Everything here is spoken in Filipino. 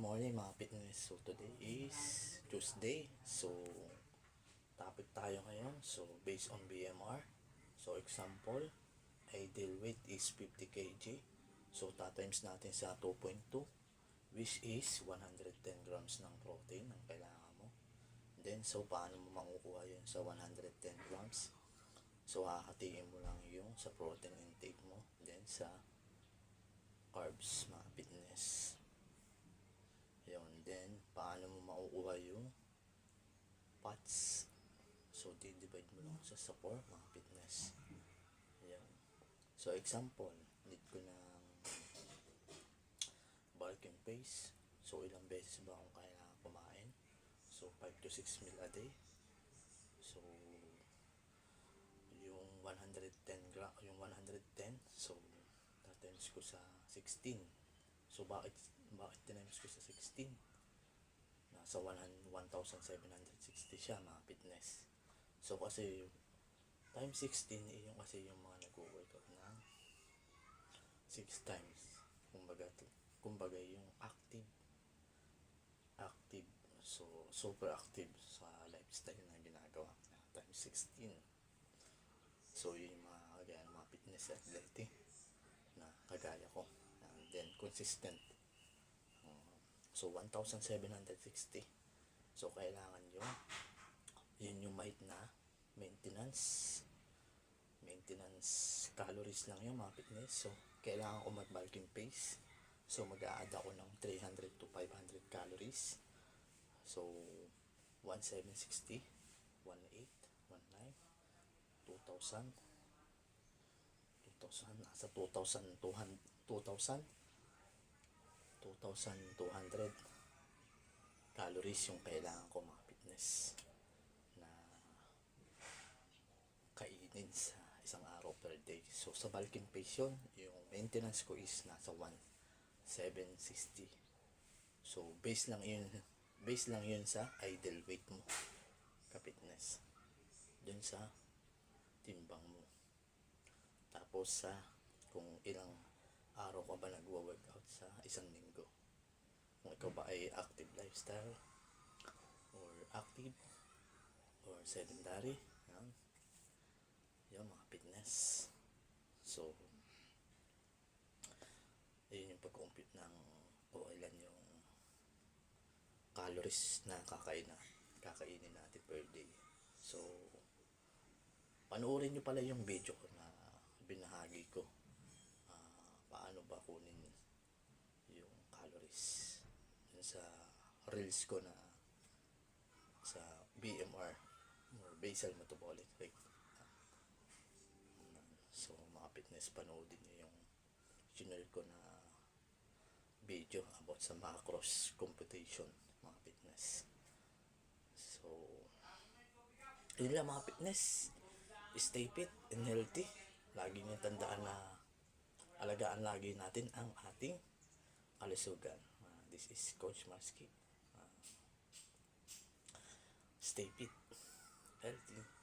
morning mga fitness. So today is Tuesday. So topic tayo ngayon. So based on BMR. So example, ideal weight is 50 kg. So tatimes natin sa 2.2 which is 110 grams ng protein ang kailangan mo. Then so paano mo makukuha yun sa 110 grams? So hahatiin mo lang yung sa protein intake mo. Then sa carbs mga fitness. Yun. Then, paano mo makukuha yung fats? So, divide mo lang sa 4, mga fitness. Yun. So, example, need ko ng bulk and pace. So, ilang beses ba akong kailangan kumain? So, 5 to 6 meal a day. So, yung 110, so, times ko sa 16. So, bakit tinimes ko sa 16? Nasa 1,760 siya mga fitness. So kasi times 16 yung kasi yung mga nag-workout ng 6 times. Kumbaga yung active. So super active sa lifestyle na ginagawa na times 16. So yun yung mga fitness athletic na kagaya ko. And then consistent. So 1,760. So kailangan yun yung mahit na maintenance calories lang yung mga fitness. So kailangan ko mag-bulking pace. So mag-a-add ako ng 300 to 500 calories. So 1,760, 1,800, 1,900, 2,000, nasa 2,200 calories yung kailangan ko mga fitness na kainin sa isang araw per day. So sa bulking pace yun, yung maintenance ko is nasa 1,760. So base lang yun sa ideal weight mo ka fitness dun sa timbang mo. Tapos sa kung ilang araw ka ba nagwo-workout sa isang linggo. Kung ikaw ba ay active lifestyle or active or sedentary, yan mga fitness. So ayun yung pag-compute ng kung ilan yung calories na kakainin natin per day. So panoorin nyo pala yung video ko na binahagi ko, paano ba kunin yung calories yun sa reels ko na sa BMR or basal metabolic rate. So mga fitness, panoodin nyo yung channel ko na video about sa macros computation mga fitness. So yun lang mga fitness, stay fit and healthy. Lagi nyo tandaan na alagaan lagi natin ang ating kalusugan. This is Coach Marsky. Stay fit, healthy.